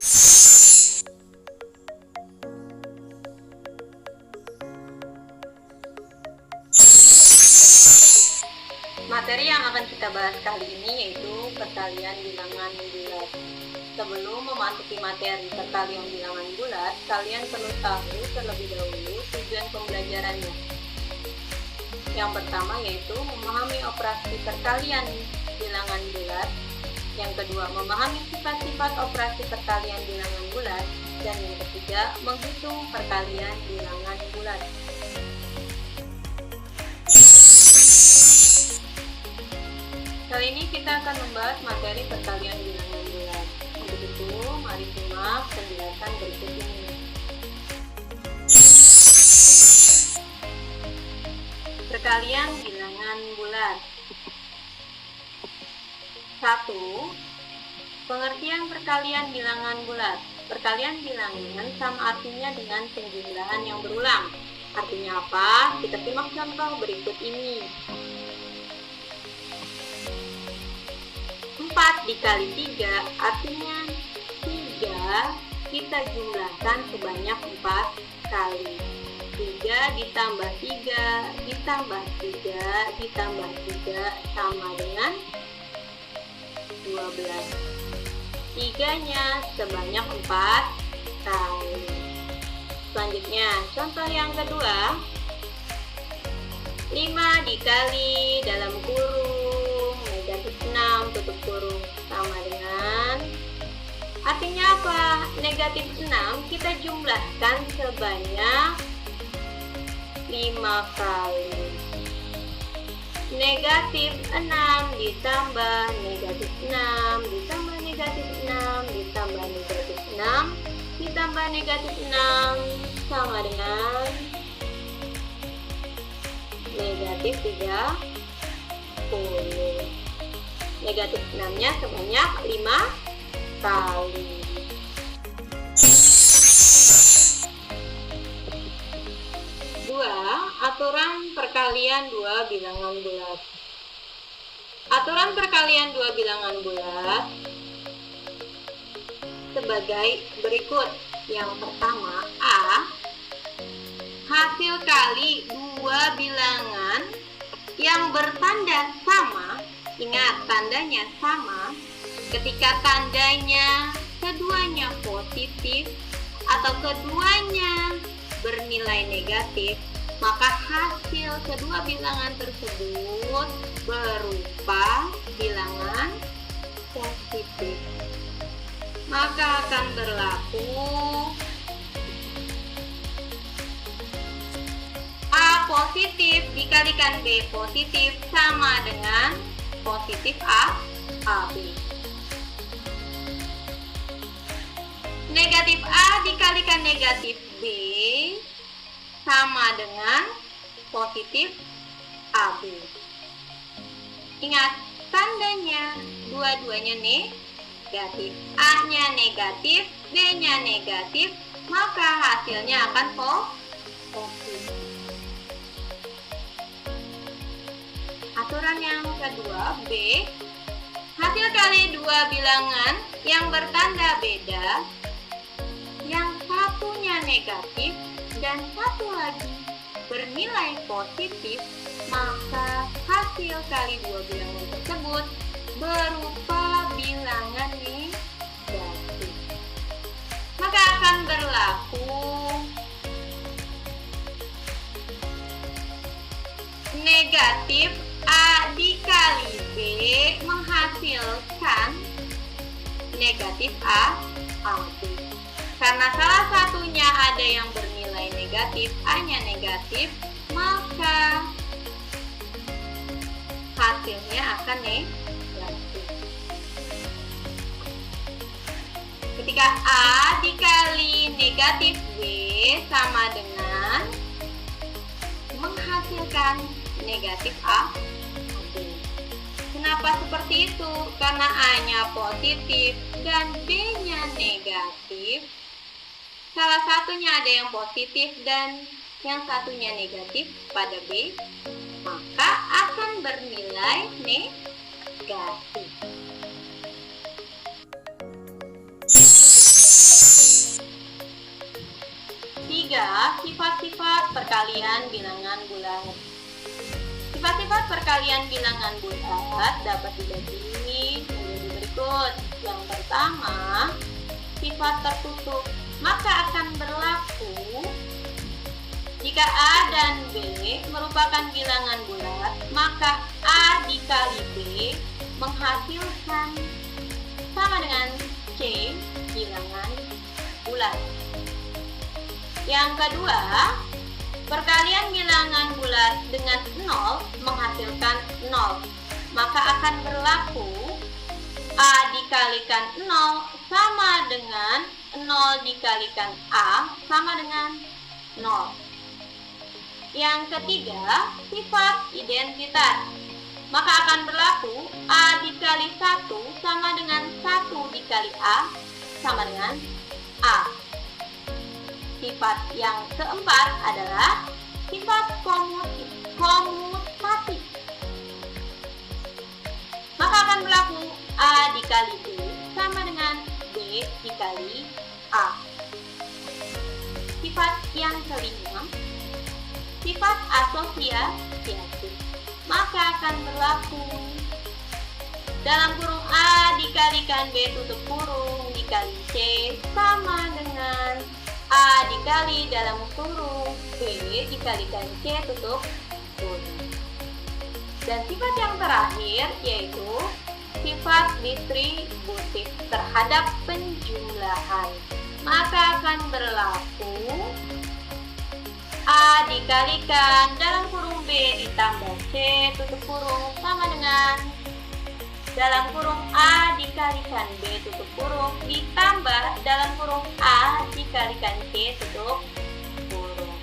Materi yang akan kita bahas kali ini yaitu perkalian bilangan bulat. Sebelum memasuki materi perkalian bilangan bulat, kalian perlu tahu terlebih dahulu tujuan pembelajarannya. Yang pertama yaitu memahami operasi perkalian bilangan bulat. Yang kedua, memahami sifat-sifat operasi perkalian bilangan bulat. Dan yang ketiga, menghitung perkalian bilangan bulat. Kali ini kita akan membahas materi perkalian bilangan bulat. Untuk itu, mari simak penjelasan berikut ini. Perkalian bilangan bulat. 1. Pengertian perkalian bilangan bulat. Perkalian bilangan sama artinya dengan penjumlahan yang berulang. Artinya apa? Kita simak contoh berikut ini. 4 dikali 3 artinya 3 kita jumlahkan sebanyak 4 kali. 3 ditambah 3 ditambah 3 ditambah 3 sama dengan 12. 3-nya sebanyak 4 kali. Selanjutnya, contoh yang kedua. 5 dikali dalam kurung negatif 6 tutup kurung sama dengan, artinya apa? Negatif 6 kita jumlahkan sebanyak 5 kali. Negatif 6 ditambah negatif 6 ditambah negatif 6 ditambah negatif 6 ditambah negatif 6 sama dengan negatif 30. Negatif 6-nya sebanyak 5 kali. Aturan perkalian dua bilangan bulat. Aturan perkalian dua bilangan bulat sebagai berikut. Yang pertama, A. Hasil kali dua bilangan yang bertanda sama. Ingat, tandanya sama. Ketika tandanya keduanya positif atau keduanya bernilai negatif, maka hasil kedua bilangan tersebut berupa bilangan positif. Maka akan berlaku A positif dikalikan B positif sama dengan positif AB. Negatif A dikalikan negatif B sama dengan positif AB. Ingat, tandanya dua-duanya negatif. A-nya negatif, B-nya negatif, maka hasilnya akan positif. Aturan yang kedua, B. Hasil kali dua bilangan yang bertanda beda, yang satunya negatif dan satu lagi bernilai positif, maka hasil kali dua bilangan tersebut berupa bilangan negatif. Maka akan berlaku negatif A dikali B menghasilkan negatif AB. Karena salah satunya ada yang bernilai negatif, A-nya negatif, maka hasilnya akan negatif. Ketika A dikali negatif B sama dengan menghasilkan negatif AB. Kenapa seperti itu? Karena A-nya positif dan B-nya negatif. Salah satunya ada yang positif dan yang satunya negatif pada B, maka akan bernilai negatif. perkalian bilangan bulat. Sifat-sifat perkalian bilangan bulat dapat dibagi menjadi berikut. Yang pertama, sifat tertutup. Maka akan berlaku jika A dan B merupakan bilangan bulat, maka A dikali B menghasilkan sama dengan C bilangan bulat. Yang kedua, perkalian bilangan bulat dengan 0 menghasilkan 0, maka akan berlaku A dikalikan 0 sama dengan 0 dikalikan A sama dengan 0. Yang ketiga, sifat identitas. Maka akan berlaku A dikali 1 sama dengan 1 dikali A sama dengan A. Sifat yang keempat adalah sifat komutatif. Maka akan berlaku A dikali B sama dengan B dikali A. Sifat yang kelima, sifat asosiatif. Maka akan berlaku dalam kurung A dikalikan B tutup kurung dikali C sama dengan A dikali dalam kurung B dikalikan C tutup kurung. Dan sifat yang terakhir yaitu sifat distributif terhadap penjumlahan. Maka akan berlaku A dikalikan dalam kurung B ditambah C tutup kurung sama dengan dalam kurung A dikalikan B tutup kurung ditambah dalam kurung A dikalikan C tutup kurung.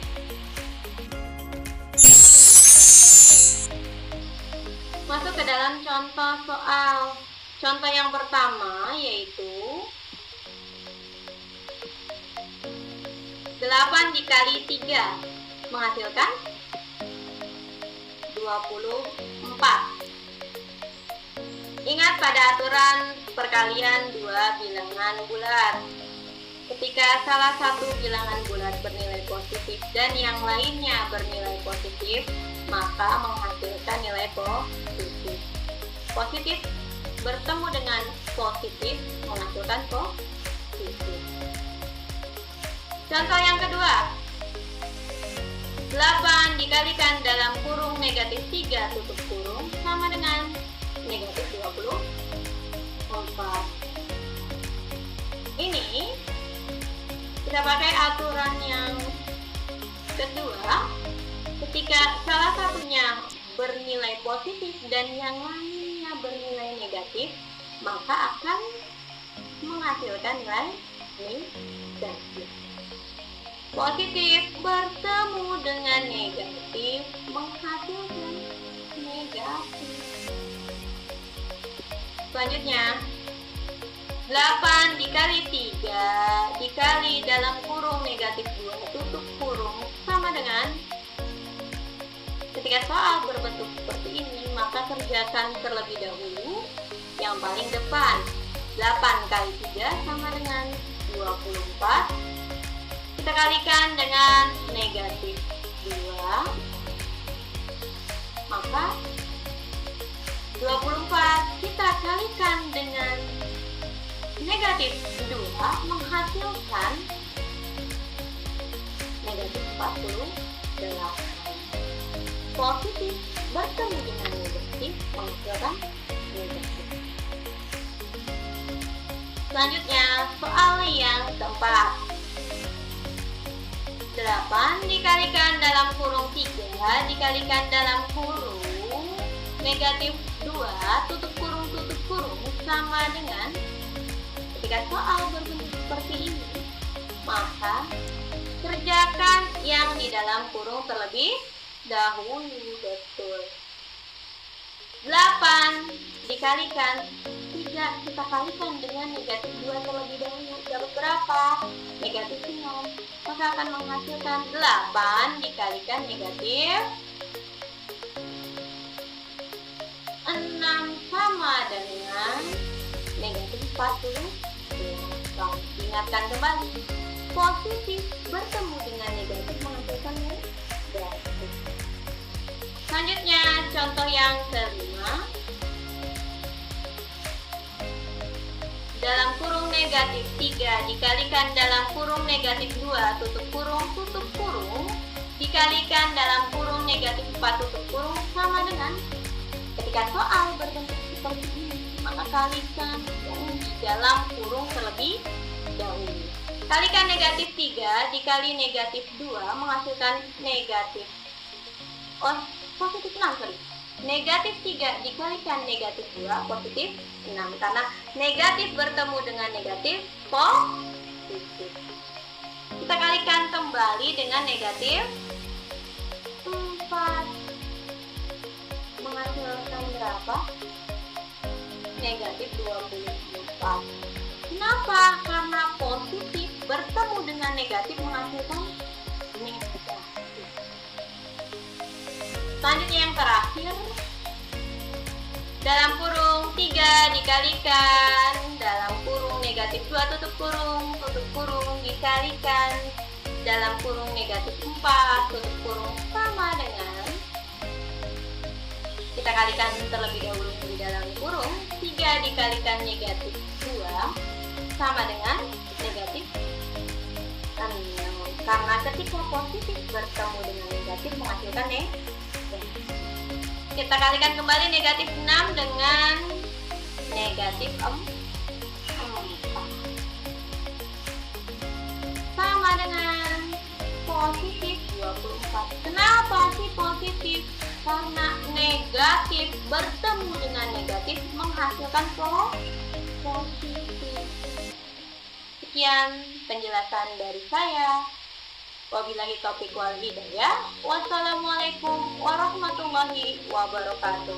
Masuk ke dalam contoh soal. Contoh yang pertama yaitu 8 dikali 3 menghasilkan 24. Ingat pada aturan perkalian dua bilangan bulat. Ketika salah satu bilangan bulat bernilai positif dan yang lainnya bernilai positif, maka menghasilkan nilai positif. Positif bertemu dengan positif menghasilkan positif. Contoh yang kedua, 8 dikalikan dalam kurung negatif 3 tutup kurung sama dengan negatif 24. Ini kita pakai aturan yang kedua. Ketika salah satunya bernilai positif dan yang lainnya bernilai negatif, maka akan menghasilkan nilai negatif. Positif bertemu dengan negatif menghasilkan negatif. Selanjutnya, 8 dikali 3 dikali dalam kurung negatif 2 tutup kurung sama dengan, ketika soal berbentuk seperti ini, maka kerjakan terlebih dahulu yang paling depan. 8 kali 3 sama dengan 24. Kita kalikan dengan negatif 2, maka 24 kita kalikan dengan negatif 2 menghasilkan negatif 48. Positif bertemu dengan negatif menghasilkan negatif. Selanjutnya, soal yang keempat. 8 dikalikan dalam kurung 3 dikalikan dalam kurung negatif 2 tutup kurung sama dengan, ketika soal berbentuk seperti ini, maka kerjakan yang di dalam kurung terlebih dahulu. Betul. 8 dikalikan 3 kita kalikan dengan negatif 2 terlebih dahulu, dapat berapa? Negatif 0. Maka akan menghasilkan 8 dikalikan negatif 6 sama dengan negatif 40. Ingatkan kembali, positif bertemu dengan negatif menghasilkan negatif. Selanjutnya, contoh yang kelima. Dalam kurung negatif 3 dikalikan dalam kurung negatif 2 tutup kurung dikalikan dalam kurung negatif 4 tutup kurung sama dengan, ketika soal berbentuk seperti ini, maka kalikan di dalam kurung terlebih dahulu. Kalikan negatif 3 dikali negatif 2 menghasilkan negatif positif 6, negatif 3 dikalikan negatif 2 positif 6, karena negatif bertemu dengan negatif positif. Kita kalikan kembali dengan negatif 4, menghasilkan berapa? Negatif 24. Kenapa? Karena positif bertemu dengan negatif menghasilkan negatif. Selanjutnya yang terakhir, dalam kurung 3 dikalikan dalam kurung negatif 2 tutup kurung dikalikan dalam kurung negatif 4 tutup kurung sama dengan, kita kalikan terlebih dahulu di dalam kurung 3 dikalikan negatif 2 sama dengan negatif 6, karena ketika positif bertemu dengan negatif menghasilkan negatif. Kita kalikan kembali negatif 6 dengan negatif 4 sama dengan positif 24. Kenapa sih positif? Karena negatif bertemu dengan negatif menghasilkan positif. Sekian penjelasan dari saya. Wabillahi taufiq wal hidayah. Wassalamualaikum warahmatullahi wabarakatuh.